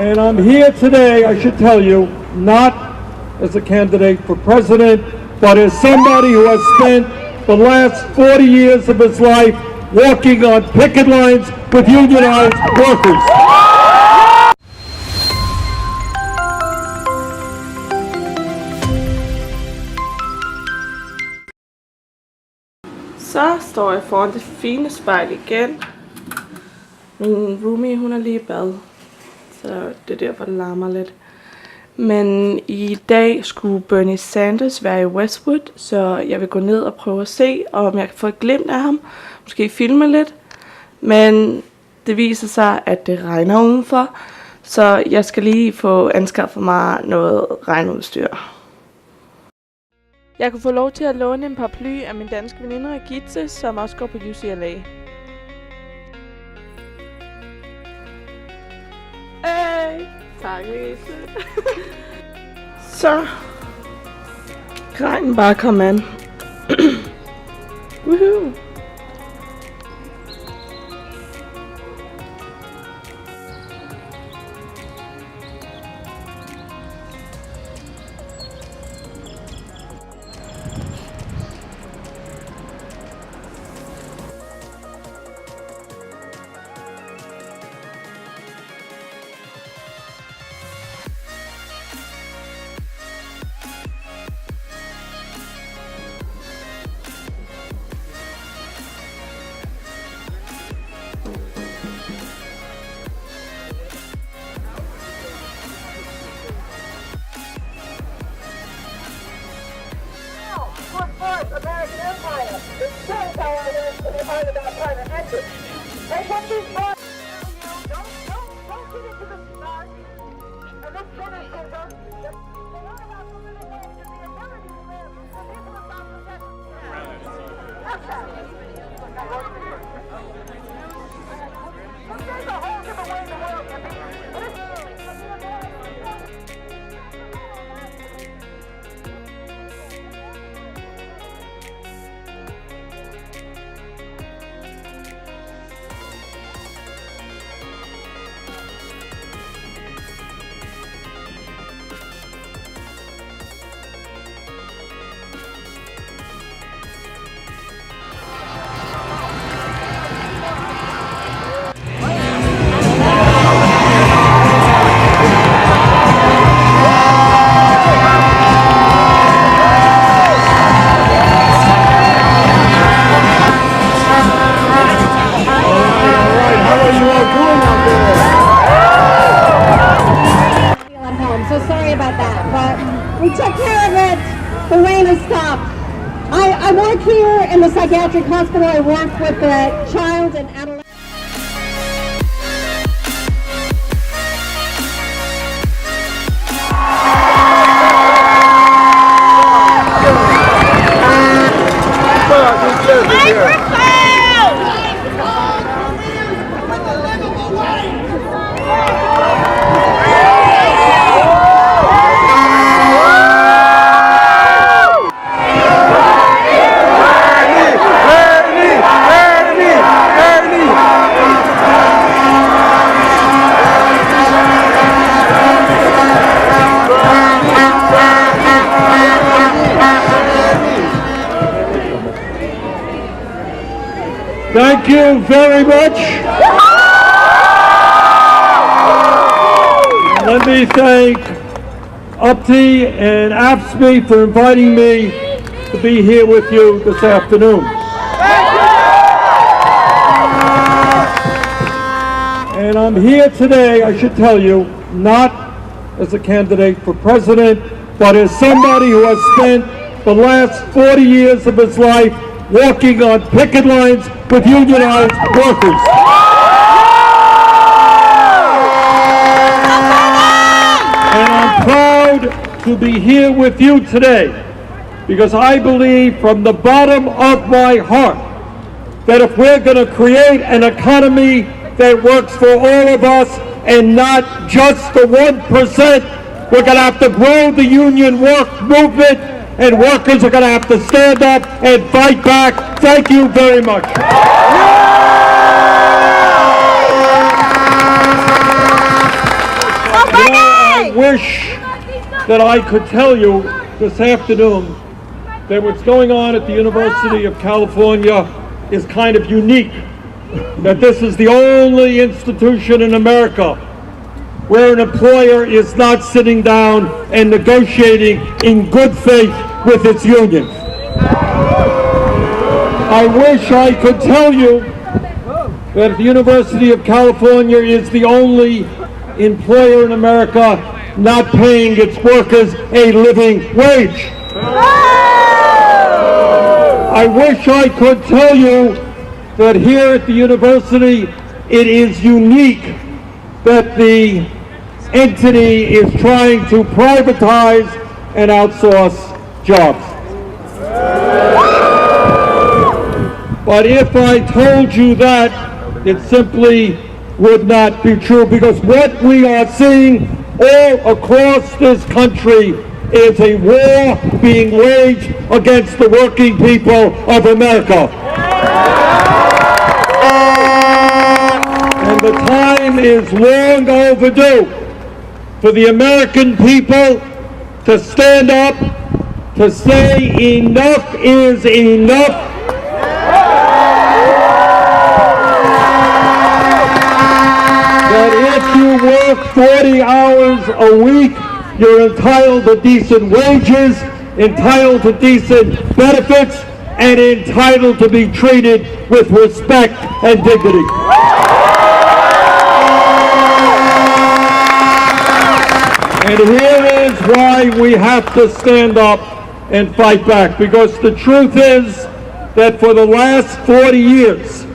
And I'm here today, I should tell you, not as a candidate for president, but as somebody who has spent the last 40 years of his life walking on picket lines with unionized workers. Så står jeg foran det fine spejl igen. Min roomie, hun er lige i bad, så det er derfor, det larmer lidt. Men i dag skulle Bernie Sanders være i Westwood, så jeg vil gå ned og prøve at se, om jeg kan få et glimt af ham. Måske filme lidt. Men det viser sig, at det regner udenfor, så jeg skal lige få anskaffet mig noget regnudstyr. Jeg kunne få lov til at låne en paraply af min danske veninde Hoxha, som også går på UCLA. Hey! Tak, Hoxha. Så kan regnen bare komme an. Woohoo! American empire. It's shows how I learned to be part of that private entity. They put these boys. Don't get into the start. And this finishes us. They want about limiting age and the ability to live. And people about to get. That's that. But there's a whole different way the world can be. We took care of it. The rain has stopped. I work here in the psychiatric hospital. I work with the child and adolescent. Thank you very much. Let me thank UPTI and AFSCME for inviting me to be here with you this afternoon. And I'm here today, I should tell you, not as a candidate for president, but as somebody who has spent the last 40 years of his life walking on picket lines with unionized workers. And I'm proud to be here with you today because I believe from the bottom of my heart that if we're going to create an economy that works for all of us and not just the 1%, we're going to have to grow the union work movement, and workers are going to have to stand up and fight back. Thank you very much. I wish that I could tell you this afternoon that what's going on at the University of California is kind of unique. That this is the only institution in America where an employer is not sitting down and negotiating in good faith with its unions. I wish I could tell you that the University of California is the only employer in America not paying its workers a living wage. I wish I could tell you that here at the university it is unique that the entity is trying to privatize and outsource jobs. But if I told you that, it simply would not be true, because what we are seeing all across this country is a war being waged against the working people of America. And the time is long overdue for the American people to stand up, to say enough is enough. That if you work 40 hours a week, you're entitled to decent wages, entitled to decent benefits, and entitled to be treated with respect and dignity. And here is why we have to stand up and fight back, because the truth is that for the last 40 years,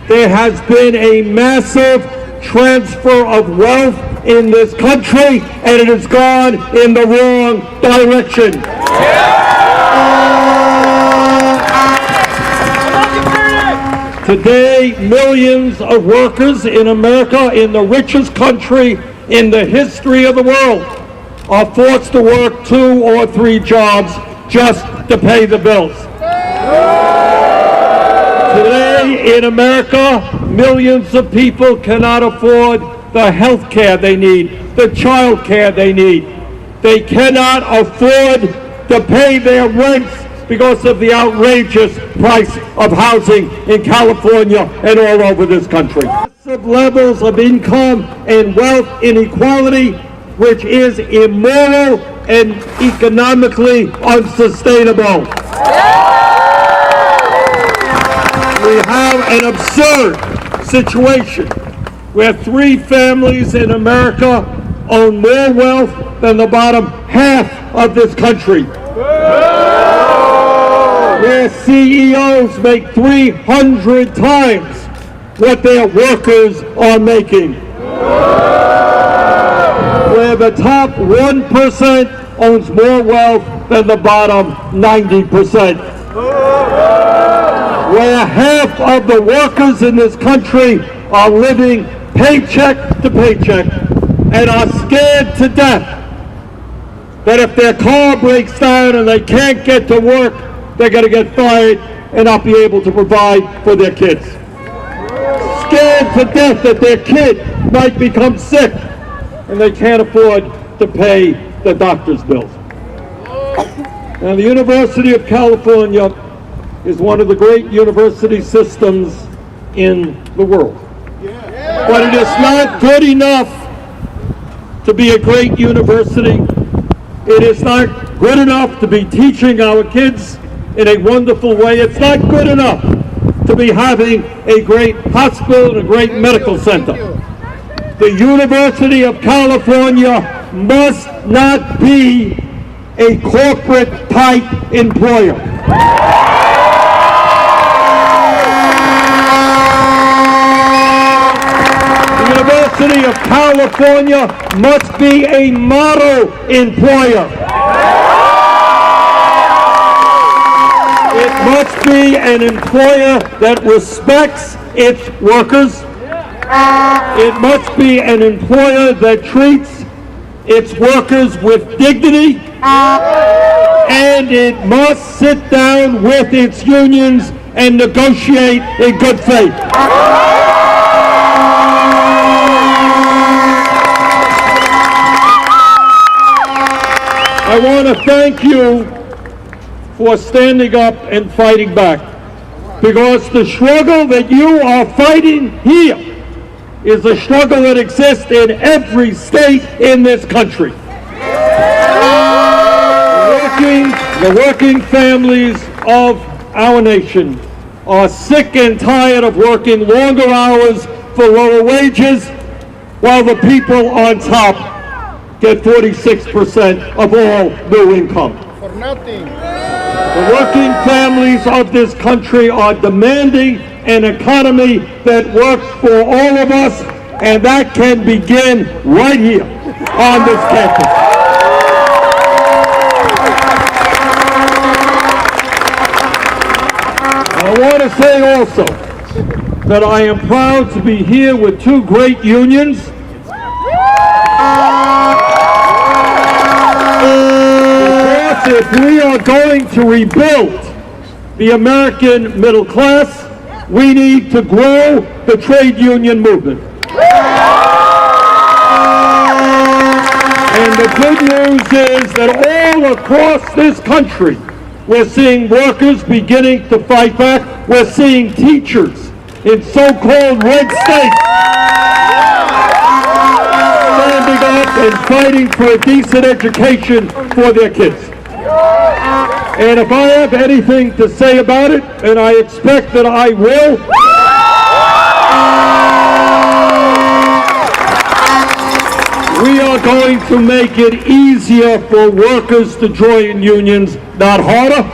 there has been a massive transfer of wealth in this country, and it has gone in the wrong direction. Today, millions of workers in America, in the richest country in the history of the world, are forced to work 2 or 3 jobs just to pay the bills. Today in America, millions of people cannot afford the health care they need, the child care they need. They cannot afford to pay their rents because of the outrageous price of housing in California and all over this country. Massive levels of income and wealth inequality, which is immoral and economically unsustainable. We have an absurd situation where 3 families in America own more wealth than the bottom half of this country. Where CEOs make 300 times what their workers are making. Where the top 1% owns more wealth than the bottom 90%. Where half of the workers in this country are living paycheck to paycheck and are scared to death that if their car breaks down and they can't get to work, they're going to get fired and not be able to provide for their kids. Scared to death that their kid might become sick and they can't afford to pay the doctor's bills. Now, the University of California is one of the great university systems in the world. But it is not good enough to be a great university. It is not good enough to be teaching our kids in a wonderful way. It's not good enough to be having a great hospital and a great medical center. The University of California must not be a corporate type employer. The University of California must be a model employer. It must be an employer that respects its workers. It must be an employer that treats its workers with dignity. And it must sit down with its unions and negotiate in good faith. I want to thank you for standing up and fighting back, because the struggle that you are fighting here is a struggle that exists in every state in this country. The working families of our nation are sick and tired of working longer hours for lower wages, while the people on top get 46% of all new income. For nothing. The working families of this country are demanding an economy that works for all of us, and that can begin right here on this campus. I want to say also that I am proud to be here with two great unions. Because if we are going to rebuild the American middle class, we need to grow the trade union movement. And the good news is that all across this country, we're seeing workers beginning to fight back. We're seeing teachers in so-called red states standing up and fighting for a decent education for their kids. And if I have anything to say about it, and I expect that I will, we are going to make it easier for workers to join unions, not harder.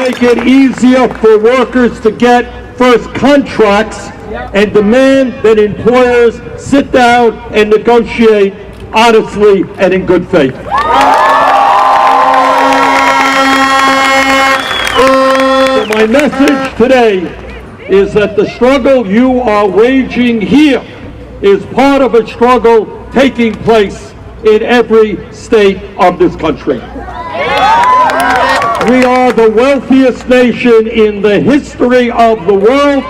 We're going to make it easier for workers to get first contracts and demand that employers sit down and negotiate honestly and in good faith. So my message today is that the struggle you are waging here is part of a struggle taking place in every state of this country. We are the wealthiest nation in the history of the world.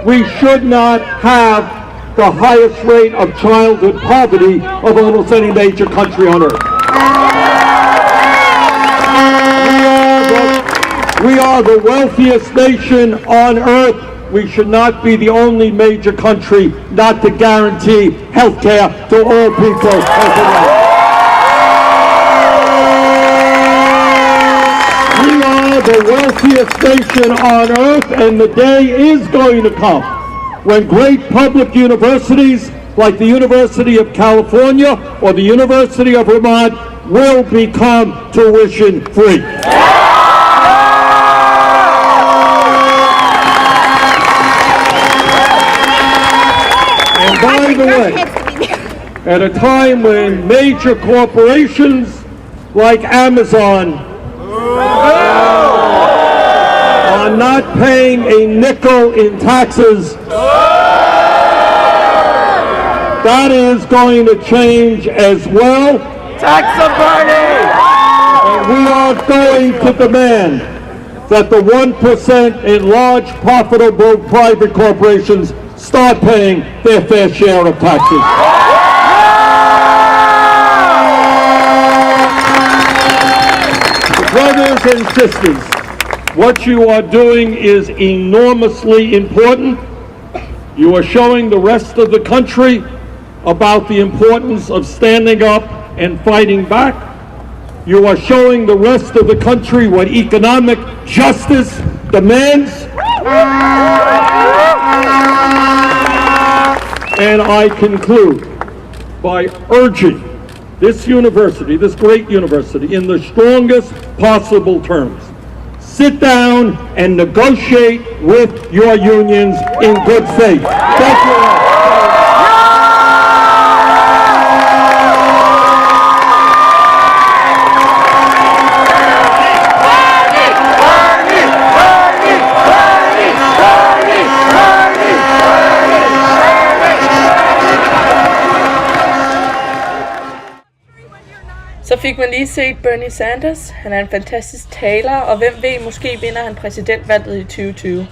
We should not have the highest rate of childhood poverty of almost any major country on earth. We are the wealthiest nation on earth. We should not be the only major country not to guarantee health care to all people everywhere. We are the wealthiest nation on earth, and the day is going to come when great public universities like the University of California or the University of Vermont will become tuition free. And by the way, at a time when major corporations like Amazon are not paying a nickel in taxes, that is going to change as well. Tax the party! And we are going to demand that the 1% in large profitable private corporations start paying their fair share of taxes. Brothers and sisters, what you are doing is enormously important. You are showing the rest of the country about the importance of standing up and fighting back. You are showing the rest of the country what economic justice demands. And I conclude by urging this university, this great university, in the strongest possible terms, sit down and negotiate with your unions in good faith. Thank you all. Så fik man lige set Bernie Sanders. Han er en fantastisk taler, og hvem ved, måske vinder han præsidentvalget i 2020.